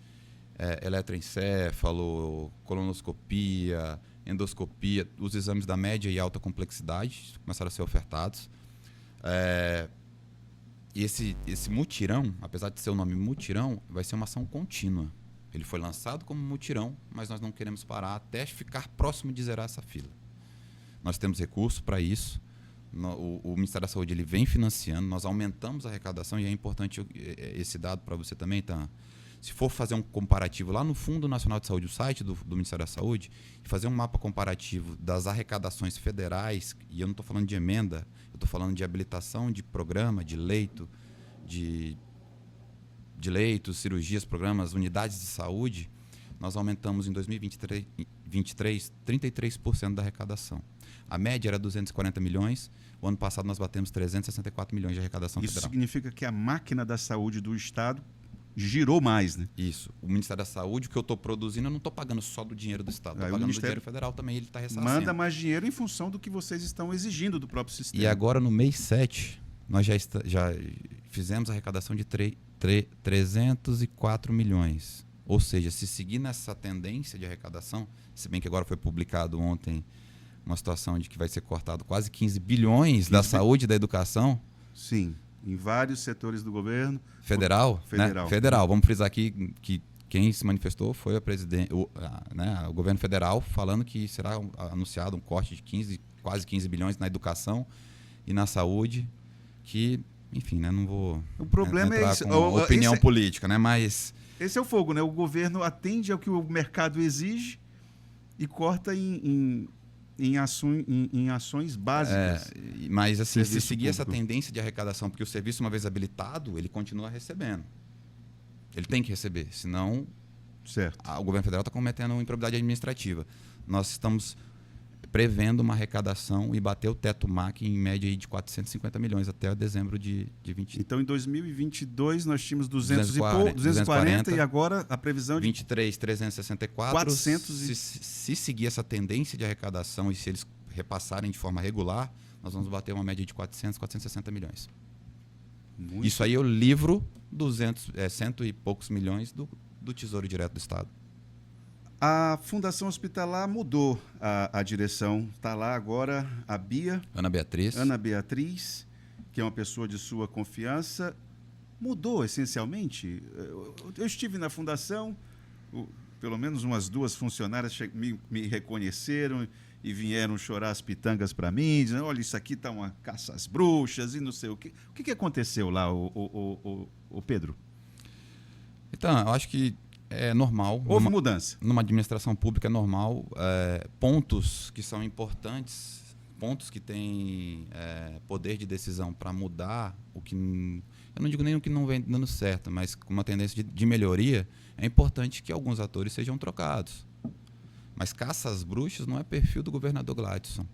eletroencefalo, colonoscopia, endoscopia, os exames da média e alta complexidade começaram a ser ofertados. E esse mutirão, apesar de ser o nome mutirão, vai ser uma ação contínua. Ele foi lançado como mutirão, mas nós não queremos parar até ficar próximo de zerar essa fila. Nós temos recurso para isso. O Ministério da Saúde ele vem financiando, nós aumentamos a arrecadação e é importante esse dado para você também, tá? Se for fazer um comparativo lá no Fundo Nacional de Saúde, o site do Ministério da Saúde, e fazer um mapa comparativo das arrecadações federais, e eu não estou falando de emenda, eu estou falando de habilitação de programa, de leito, de de leitos, cirurgias, programas, unidades de saúde, nós aumentamos em 2023 33% da arrecadação. A média era 240 milhões, o ano passado nós batemos 364 milhões de arrecadação Isso federal. significa que a máquina da saúde do Estado girou mais, né? Isso. O Ministério da Saúde, o que eu estou produzindo, eu não estou pagando só do dinheiro do Estado, estou pagando do dinheiro federal também, ele está ressarcendo. Manda mais dinheiro em função do que vocês estão exigindo do próprio sistema. E agora, no mês 7, nós já fizemos a arrecadação de 304 milhões. Ou seja, se seguir nessa tendência de arrecadação, se bem que agora foi publicado ontem uma situação de que vai ser cortado quase 15 bilhões da saúde e da educação. Sim, em vários setores do governo. Federal. Federal. Né? Federal. Vamos frisar aqui que quem se manifestou foi o governo federal, falando que será anunciado um corte de quase 15 bilhões na educação e na saúde, que, enfim, né, não vou o problema entrar é isso. com opinião política, né, mas... Esse é o fogo, né? O governo atende ao que o mercado exige e corta em ações básicas. Mas, assim, se Serviço seguir essa público. tendência de arrecadação, porque o serviço, uma vez habilitado, ele continua recebendo. Ele tem que receber, senão Certo. o governo federal está cometendo uma improbidade administrativa. Nós estamos prevendo uma arrecadação e bater o teto MAC em média aí de 450 milhões até dezembro de 20. Então, em 2022, nós tínhamos 240 e agora a previsão de 23, 364. 400 Se seguir essa tendência de arrecadação e se eles repassarem de forma regular, nós vamos bater uma média de 400, 460 milhões. muito. Isso aí eu livro 100 e poucos milhões do Tesouro Direto do Estado. A Fundação Hospitalar mudou a direção. Está lá agora a Bia, Ana Beatriz, que é uma pessoa de sua confiança. Mudou essencialmente. Eu estive na fundação, pelo menos umas 2 funcionárias me reconheceram e vieram chorar as pitangas para mim, dizendo: olha, isso aqui está uma caça às bruxas e não sei o quê. O que aconteceu lá, o Pedro? Então, eu acho que é normal. Houve mudança. Numa administração pública é normal. Pontos que são importantes, pontos que têm poder de decisão para mudar o que... Eu não digo nem o que não vem dando certo, mas com uma tendência de melhoria, é importante que alguns atores sejam trocados. Mas caça às bruxas não é perfil do governador Gladson.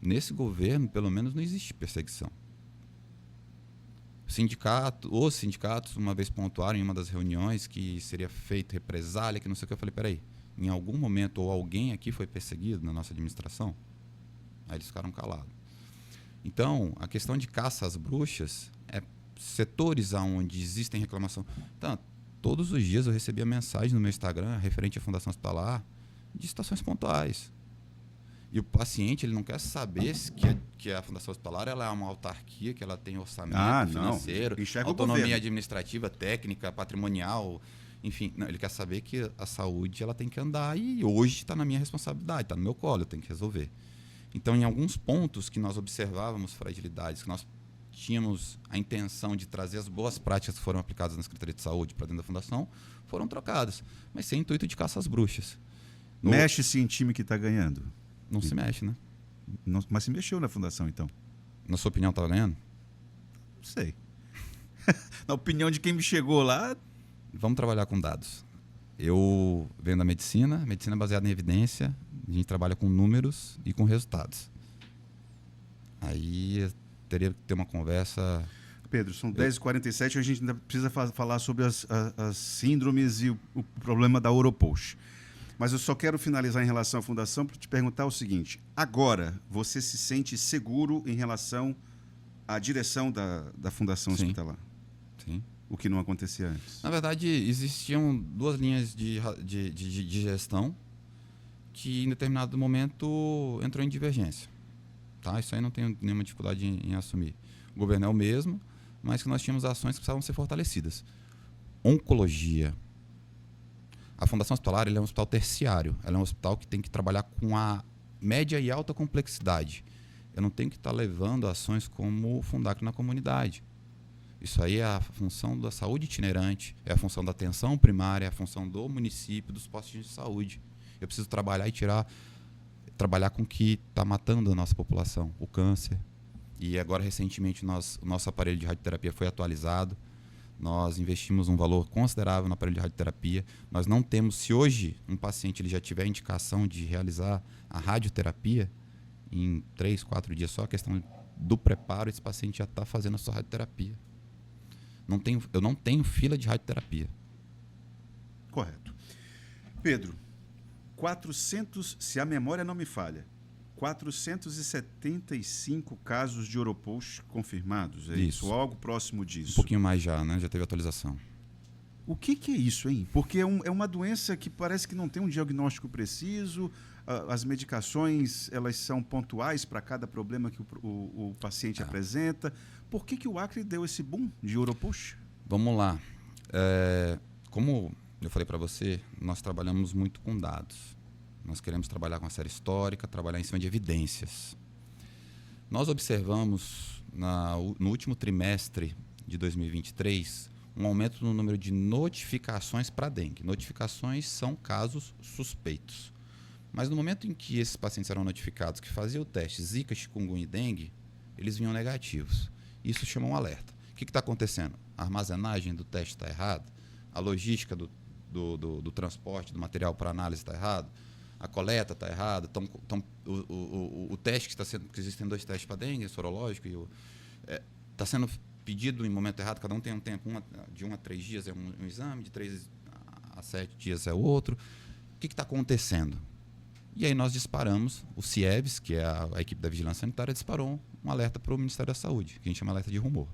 Nesse governo, pelo menos, não existe perseguição. Os sindicatos, uma vez pontuaram em uma das reuniões que seria feito represália, que não sei o que, eu falei, peraí, em algum momento ou alguém aqui foi perseguido na nossa administração? Aí eles ficaram calados. Então, a questão de caça às bruxas é setores onde existem reclamação. Então, todos os dias eu recebia mensagem no meu Instagram, referente à Fundação Hospitalar, de situações pontuais. E o paciente, ele não quer saber que a Fundação Hospitalar ela é uma autarquia, que ela tem orçamento financeiro, autonomia administrativa, técnica, patrimonial, enfim. Não, ele quer saber que a saúde ela tem que andar e hoje está na minha responsabilidade, está no meu colo, eu tenho que resolver. Então, em alguns pontos que nós observávamos fragilidades, que nós tínhamos a intenção de trazer as boas práticas que foram aplicadas na Secretaria de Saúde para dentro da Fundação, foram trocadas, mas sem intuito de caça às bruxas. Mexe-se em time que está ganhando. Não se mexe, né? Não, mas se mexeu na fundação, então? Na sua opinião, estava ganhando? Não sei. Na opinião de quem me chegou lá... Vamos trabalhar com dados. Eu venho da medicina baseada em evidência, a gente trabalha com números e com resultados. Aí teria que ter uma conversa... Pedro, são 10h47 e a gente ainda precisa falar sobre as síndromes e o problema da Oropost. Mas eu só quero finalizar em relação à fundação para te perguntar o seguinte: agora você se sente seguro em relação à direção da Fundação Sim. Hospitalar? Sim. O que não acontecia antes. Na verdade, existiam 2 linhas de gestão que em determinado momento entrou em divergência. Tá? Isso aí não tenho nenhuma dificuldade em assumir. O governo é o mesmo, mas que nós tínhamos ações que precisavam ser fortalecidas. Oncologia. A Fundação Hospitalar é um hospital terciário. Ela é um hospital que tem que trabalhar com a média e alta complexidade. Eu não tenho que estar levando ações como o Fundacre na comunidade. Isso aí é a função da saúde itinerante, é a função da atenção primária, é a função do município, dos postos de saúde. Eu preciso trabalhar trabalhar com o que está matando a nossa população, o câncer. E agora, recentemente, o nosso aparelho de radioterapia foi atualizado. Nós investimos um valor considerável no aparelho de radioterapia. Nós não temos, se hoje um paciente ele já tiver indicação de realizar a radioterapia, em 3, 4 dias só, a questão do preparo, esse paciente já está fazendo a sua radioterapia. Eu não tenho fila de radioterapia. Correto. Pedro, 400, se a memória não me falha, 475 casos de Oropush confirmados, é isso? Ou algo próximo disso? Um pouquinho mais já, né? Já teve atualização. O que é isso, hein? Porque é uma doença que parece que não tem um diagnóstico preciso, as medicações elas são pontuais para cada problema que o paciente apresenta. Por que o Acre deu esse boom de Oropush? Vamos lá. Como eu falei para você, nós trabalhamos muito com dados. Nós queremos trabalhar com a série histórica, trabalhar em cima de evidências. Nós observamos no último trimestre de 2023 um aumento no número de notificações para dengue. Notificações são casos suspeitos. Mas no momento em que esses pacientes eram notificados que faziam o teste Zika, chikungunya e dengue, eles vinham negativos. Isso chama um alerta. O que está acontecendo? A armazenagem do teste está errada, a logística do transporte do material para análise está errada, a coleta está errada, o teste que está sendo, porque existem 2 testes para dengue, sorológico, e está sendo pedido em momento errado, cada um tem um tempo, de 1 a 3 dias é um exame, de 3 a 7 dias é outro. O que está acontecendo? E aí nós disparamos, o CIEVS, que é a equipe da Vigilância Sanitária, disparou um alerta para o Ministério da Saúde, que a gente chama alerta de rumor.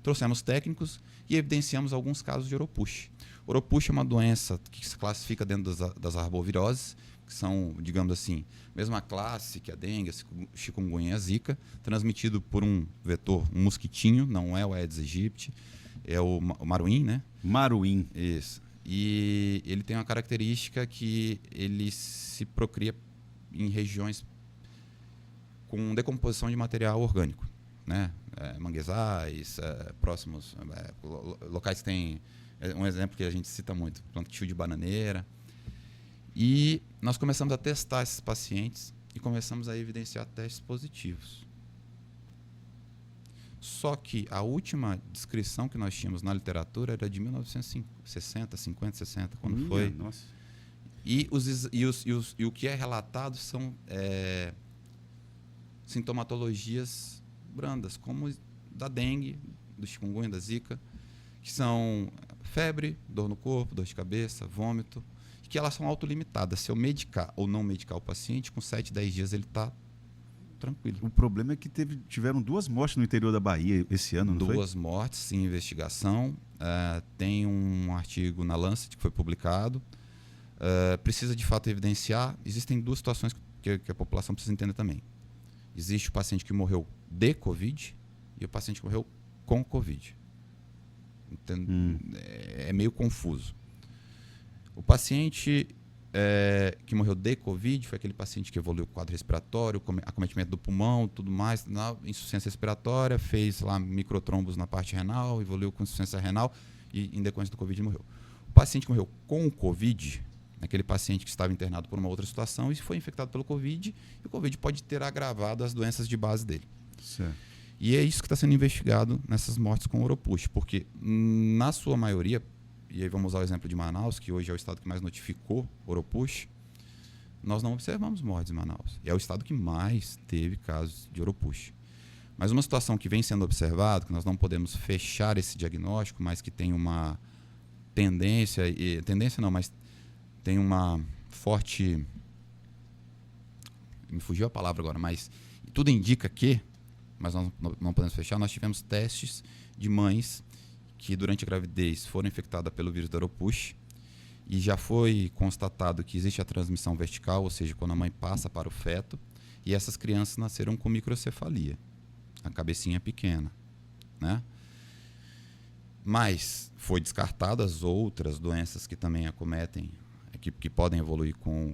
Trouxemos técnicos e evidenciamos alguns casos de Oropush. Oropush é uma doença que se classifica dentro das arboviroses, que são, digamos assim, mesma classe que a dengue, a chikungunya e a zika, transmitido por um vetor, um mosquitinho, não é o Aedes aegypti, é o maruim, né? Maruim. Isso. E ele tem uma característica que ele se procria em regiões com decomposição de material orgânico, né? Manguezais, próximos, locais que tem, um exemplo que a gente cita muito, plantio de bananeira. E nós começamos a testar esses pacientes e começamos a evidenciar testes positivos. Só que a última descrição que nós tínhamos na literatura era de 1960, 50, 60, quando foi. Nossa. E o que é relatado são sintomatologias brandas, como da dengue, do chikungunya, da zika, que são febre, dor no corpo, dor de cabeça, vômito, que elas são autolimitadas. Se eu medicar ou não medicar o paciente, com 7, 10 dias ele está tranquilo. O problema é que tiveram 2 mortes no interior da Bahia esse ano, não foi? 2 mortes em investigação. Tem um artigo na Lancet que foi publicado. Precisa de fato evidenciar. Existem 2 situações que a população precisa entender também. Existe o paciente que morreu de Covid e o paciente que morreu com Covid. É meio confuso. O paciente que morreu de Covid foi aquele paciente que evoluiu com quadro respiratório, acometimento do pulmão, tudo mais, insuficiência respiratória, fez lá microtrombos na parte renal, evoluiu com insuficiência renal e em decorrência do Covid morreu. O paciente que morreu com o Covid, aquele paciente que estava internado por uma outra situação e foi infectado pelo Covid, e o Covid pode ter agravado as doenças de base dele. Certo. E é isso que está sendo investigado nessas mortes com Oropush, porque na sua maioria, e aí vamos usar o exemplo de Manaus, que hoje é o estado que mais notificou Oropush, nós não observamos mortes em Manaus. É o estado que mais teve casos de Oropush. Mas uma situação que vem sendo observada, que nós não podemos fechar esse diagnóstico, mas que tem uma tendência não, mas tem uma forte... Me fugiu a palavra agora, mas tudo indica que, mas nós não podemos fechar, nós tivemos testes de mães que durante a gravidez foram infectadas pelo vírus da Oropush e já foi constatado que existe a transmissão vertical, ou seja, quando a mãe passa para o feto, e essas crianças nasceram com microcefalia, a cabecinha pequena, né? Mas foi descartado as outras doenças que também acometem, que podem evoluir com...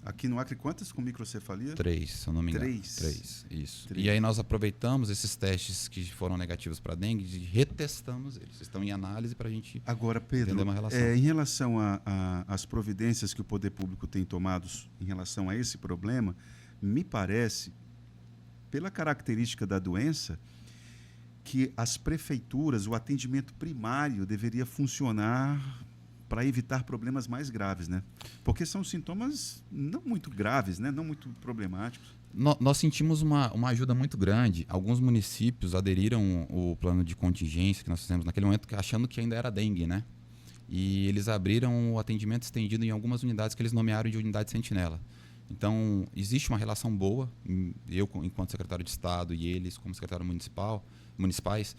Aqui no Acre, quantas com microcefalia? 3, se eu não me engano. 3, isso. 3. E aí nós aproveitamos esses testes que foram negativos para dengue e retestamos eles. Estão em análise para a gente entender uma relação. Em relação às providências que o poder público tem tomado em relação a esse problema, me parece, pela característica da doença, que as prefeituras, o atendimento primário deveria funcionar para evitar problemas mais graves, né? Porque são sintomas não muito graves, né? Não muito problemáticos. Nós sentimos uma ajuda muito grande. Alguns municípios aderiram ao plano de contingência que nós fizemos naquele momento, achando que ainda era dengue, né? E eles abriram o atendimento estendido em algumas unidades que eles nomearam de unidade sentinela. Então, existe uma relação boa, eu enquanto secretário de Estado e eles como secretário municipais,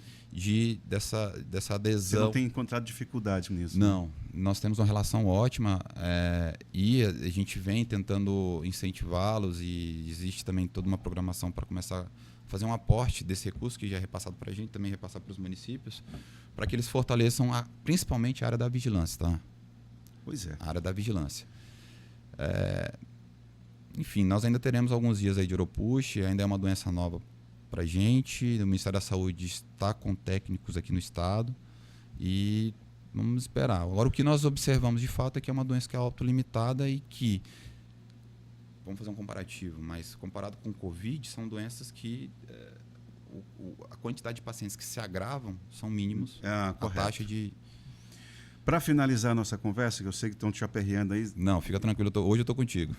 dessa adesão. Você não tem encontrado dificuldade nisso? Não, nós temos uma relação ótima e a gente vem tentando incentivá-los e existe também toda uma programação para começar a fazer um aporte desse recurso que já é repassado para a gente, também repassar para os municípios, para que eles fortaleçam principalmente a área da vigilância, tá? Pois é. A área da vigilância. Enfim, nós ainda teremos alguns dias aí de Oropush, ainda é uma doença nova para a gente. O Ministério da Saúde está com técnicos aqui no estado e vamos esperar. Agora, o que nós observamos de fato é que é uma doença que é autolimitada e que, vamos fazer um comparativo, mas comparado com o Covid, são doenças que a quantidade de pacientes que se agravam são mínimos. A taxa de... Para finalizar a nossa conversa, que eu sei que estão te aperreando aí. Não, fica tranquilo, hoje eu estou contigo.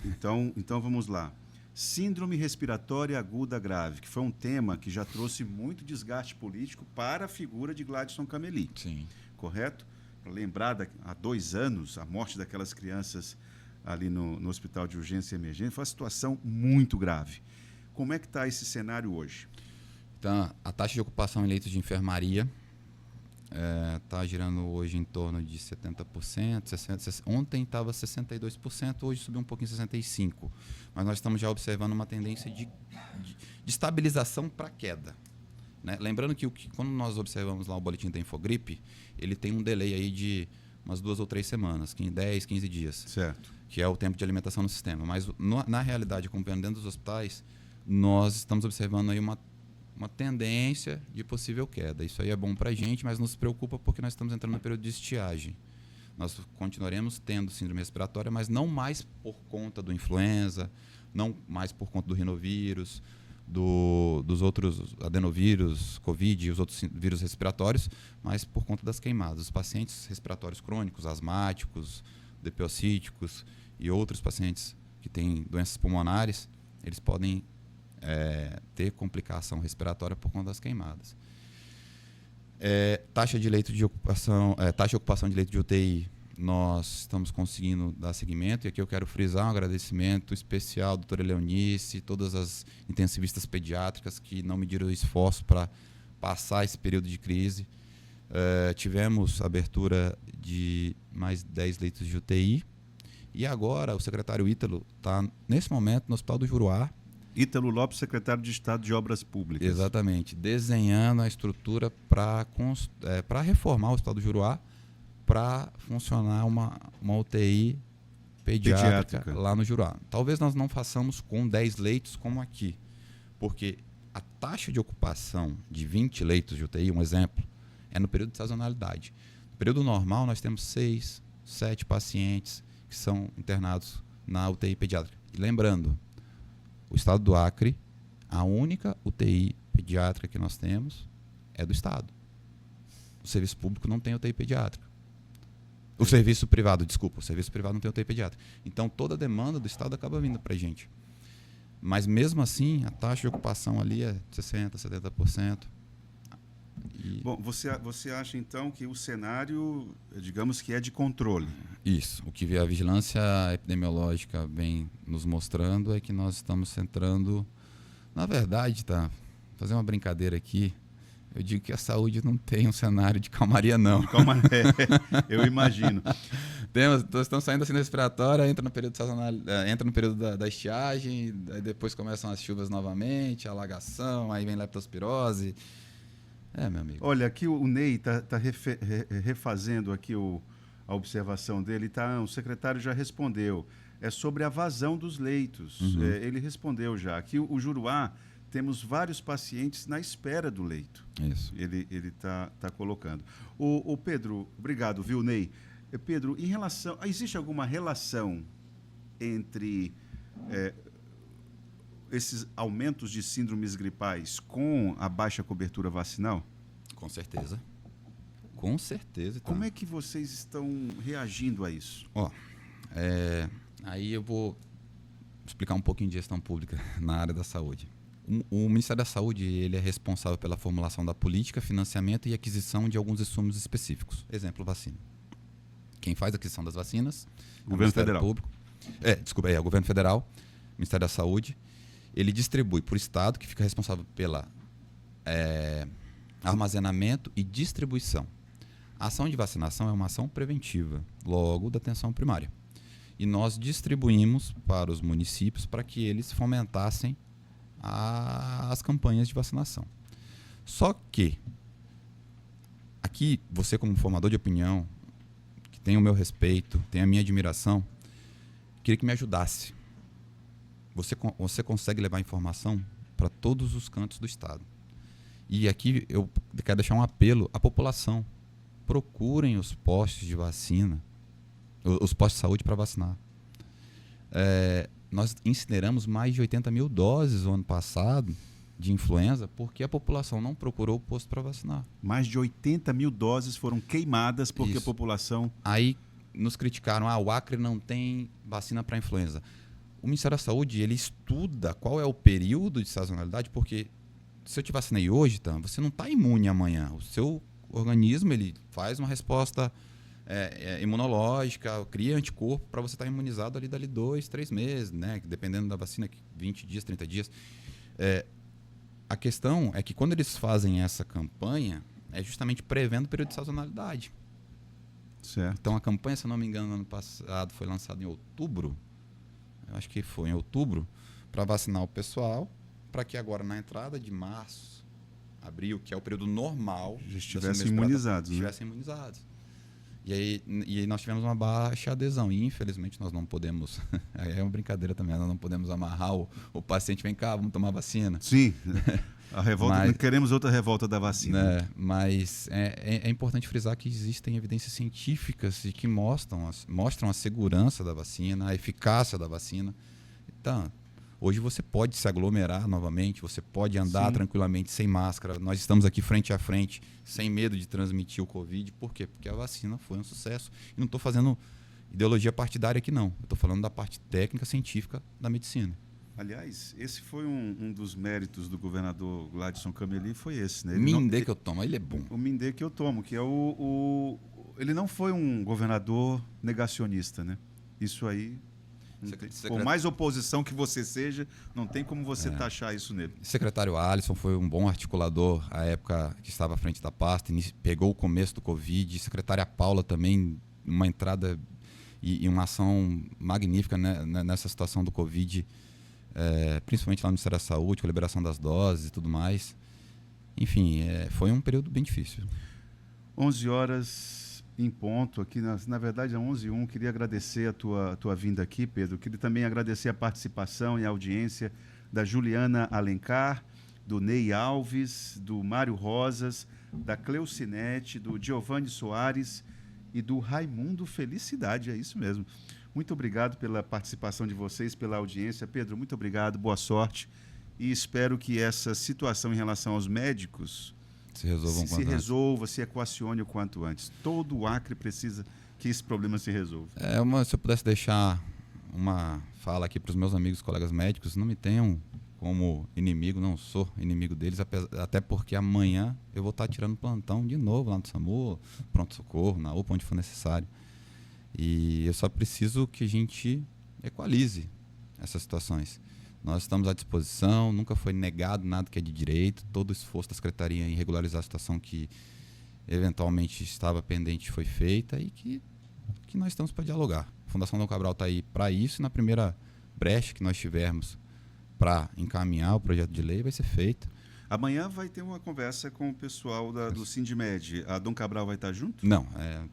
Então vamos lá. Síndrome respiratória aguda grave, que foi um tema que já trouxe muito desgaste político para a figura de Gladson Cameli. Sim. Correto? Para lembrar, há 2 anos, a morte daquelas crianças ali no Hospital de Urgência e Emergência, foi uma situação muito grave. Como é que está esse cenário hoje? Então, a taxa de ocupação em leitos de enfermaria está girando hoje em torno de 70%. Ontem estava 62%, hoje subiu um pouquinho, 65%. Mas nós estamos já observando uma tendência de estabilização para queda. Né? Lembrando que quando nós observamos lá o boletim da Infogripe, ele tem um delay aí de umas 2 ou 3 semanas, 10, 15 dias. Certo. Que é o tempo de alimentação no sistema. Mas, na realidade, acompanhando dentro dos hospitais, nós estamos observando aí uma tendência de possível queda. Isso aí é bom para a gente, mas nos preocupa porque nós estamos entrando no período de estiagem. Nós continuaremos tendo síndrome respiratória, mas não mais por conta do influenza, não mais por conta do rinovírus, dos outros adenovírus, Covid e os outros vírus respiratórios, mas por conta das queimadas. Os pacientes respiratórios crônicos, asmáticos, DPOcíticos e outros pacientes que têm doenças pulmonares, eles podem ter complicação respiratória por conta das queimadas. Taxa de ocupação de leito de UTI, nós estamos conseguindo dar seguimento, e aqui eu quero frisar um agradecimento especial à doutora Leonice, todas as intensivistas pediátricas que não mediram esforço para passar esse período de crise. Tivemos abertura de mais 10 leitos de UTI, e agora o secretário Ítalo está, nesse momento, no Hospital do Juruá. Ítalo Lopes, secretário de Estado de Obras Públicas. Exatamente, desenhando a estrutura para reformar o Hospital do Juruá, para funcionar uma UTI pediátrica lá no Juruá. Talvez nós não façamos com 10 leitos como aqui, porque a taxa de ocupação de 20 leitos de UTI, um exemplo, é no período de sazonalidade. No período normal, nós temos 6, 7 pacientes que são internados na UTI pediátrica. E lembrando, o estado do Acre, a única UTI pediátrica que nós temos é do estado. O serviço público não tem UTI pediátrica. O serviço privado não tem UTI pediátrica. Então, toda a demanda do estado acaba vindo para a gente. Mas, mesmo assim, a taxa de ocupação ali é 60%, 70%. Bom, você acha, então, que o cenário, digamos que é de controle? Isso. O que a vigilância epidemiológica vem nos mostrando é que nós estamos entrando... Na verdade, fazer uma brincadeira aqui, eu digo que a saúde não tem um cenário de calmaria, não. Eu imagino. Nós estamos saindo da síndrome respiratória, entra no período sazonal, entra no período da estiagem, aí depois começam as chuvas novamente, a alagação, aí vem leptospirose... meu amigo. Olha, aqui o Ney está refazendo aqui a observação dele. O secretário já respondeu. É sobre a vazão dos leitos. Uhum. Ele respondeu já. Aqui o Juruá, temos vários pacientes na espera do leito. Isso. Ele está colocando. O Pedro, obrigado, viu, Ney? Pedro, existe alguma relação entre esses aumentos de síndromes gripais com a baixa cobertura vacinal? Com certeza. Com certeza. Então. Como é que vocês estão reagindo a isso? Aí eu vou explicar um pouquinho de gestão pública na área da saúde. O Ministério da Saúde ele é responsável pela formulação da política, financiamento e aquisição de alguns insumos específicos. Exemplo, vacina. Quem faz a aquisição das vacinas é o Governo Federal. Público. É o Governo Federal, Ministério da Saúde. Ele distribui para o Estado, que fica responsável pela armazenamento e distribuição. A ação de vacinação é uma ação preventiva, logo da atenção primária. E nós distribuímos para os municípios para que eles fomentassem as campanhas de vacinação. Só que, aqui, você como formador de opinião, que tem o meu respeito, tem a minha admiração, queria que me ajudasse. Você consegue levar informação para todos os cantos do Estado. E aqui eu quero deixar um apelo à população. Procurem os postos de vacina, os postos de saúde para vacinar. Nós incineramos mais de 80 mil doses no ano passado de influenza porque a população não procurou o posto para vacinar. Mais de 80 mil doses foram queimadas porque Isso. a população... Aí nos criticaram, o Acre não tem vacina para influenza. O Ministério da Saúde ele estuda qual é o período de sazonalidade, porque se eu te vacinei hoje, então, você não está imune amanhã. O seu organismo ele faz uma resposta imunológica, cria anticorpo para você estar imunizado ali dali 2, 3 meses, né? Dependendo da vacina, 20 dias, 30 dias. A questão é que quando eles fazem essa campanha, é justamente prevendo o período de sazonalidade. Certo. Então a campanha, se eu não me engano, no ano passado foi lançada em outubro, eu acho que foi em outubro, para vacinar o pessoal, para que agora na entrada de março, abril, que é o período normal, já estivessem imunizados. Estivessem imunizados. E aí nós tivemos uma baixa adesão. E infelizmente nós não podemos. É uma brincadeira também, nós não podemos amarrar o paciente, vem cá, vamos tomar vacina. Sim. A revolta, não queremos outra revolta da vacina. Né, mas é importante frisar que existem evidências científicas que mostram a segurança da vacina, a eficácia da vacina. Então, hoje você pode se aglomerar novamente, você pode andar tranquilamente sem máscara. Nós estamos aqui frente a frente, sem medo de transmitir o Covid. Por quê? Porque a vacina foi um sucesso. E não estou fazendo ideologia partidária aqui, não. Eu estou falando da parte técnica, científica da medicina. Aliás, esse foi um dos méritos do governador Gladson Cameli, foi esse, né? Mindê que eu tomo, ele é bom. O Mindê que eu tomo, que é ele não foi um governador negacionista, né? Isso aí, por mais oposição que você seja, não tem como você taxar isso nele. O secretário Alisson foi um bom articulador à época que estava à frente da pasta, pegou o começo do Covid. A secretária Paula também, uma entrada e uma ação magnífica, né, nessa situação do Covid, principalmente lá no Ministério da Saúde, com a liberação das doses e tudo mais. Enfim, foi um período bem difícil. 11 horas em ponto, aqui na verdade é 11h01. Queria agradecer a tua vinda aqui, Pedro. Queria também agradecer a participação e a audiência da Juliana Alencar, do Ney Alves, do Mário Rosas, da Cleucinete, do Giovanni Soares e do Raimundo Felicidade, é isso mesmo. Muito obrigado pela participação de vocês, pela audiência. Pedro, muito obrigado, boa sorte. E espero que essa situação em relação aos médicos se equacione o quanto antes. Todo o Acre precisa que esse problema se resolva. Se eu pudesse deixar uma fala aqui para os meus amigos, colegas médicos, não me tenham como inimigo, não sou inimigo deles, até porque amanhã eu vou estar tirando plantão de novo lá no SAMU, pronto-socorro, na UPA, onde for necessário. E eu só preciso que a gente equalize essas situações. Nós estamos à disposição, nunca foi negado nada que é de direito, todo o esforço da Secretaria em regularizar a situação que eventualmente estava pendente foi feita e que nós estamos para dialogar. A Fundação Dom Cabral está aí para isso, e na primeira brecha que nós tivermos para encaminhar o projeto de lei vai ser feito. Amanhã vai ter uma conversa com o pessoal do Sindimed. A Dom Cabral vai estar junto? Não,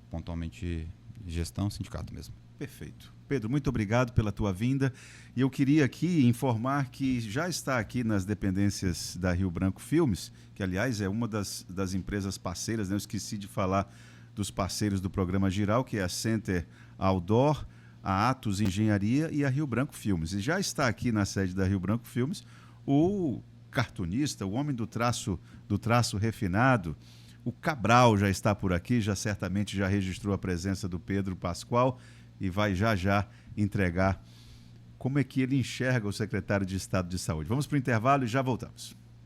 pontualmente gestão, sindicato mesmo. Perfeito. Pedro, muito obrigado pela tua vinda. E eu queria aqui informar que já está aqui nas dependências da Rio Branco Filmes, que, aliás, é uma das empresas parceiras, né? Eu esqueci de falar dos parceiros do programa Giral, que é a Center Outdoor, a Atos Engenharia e a Rio Branco Filmes. E já está aqui na sede da Rio Branco Filmes o cartunista, o homem do traço refinado, O Cabral já está por aqui, certamente já registrou a presença do Pedro Pascoal e vai já entregar como é que ele enxerga o secretário de Estado de Saúde. Vamos para o intervalo e já voltamos.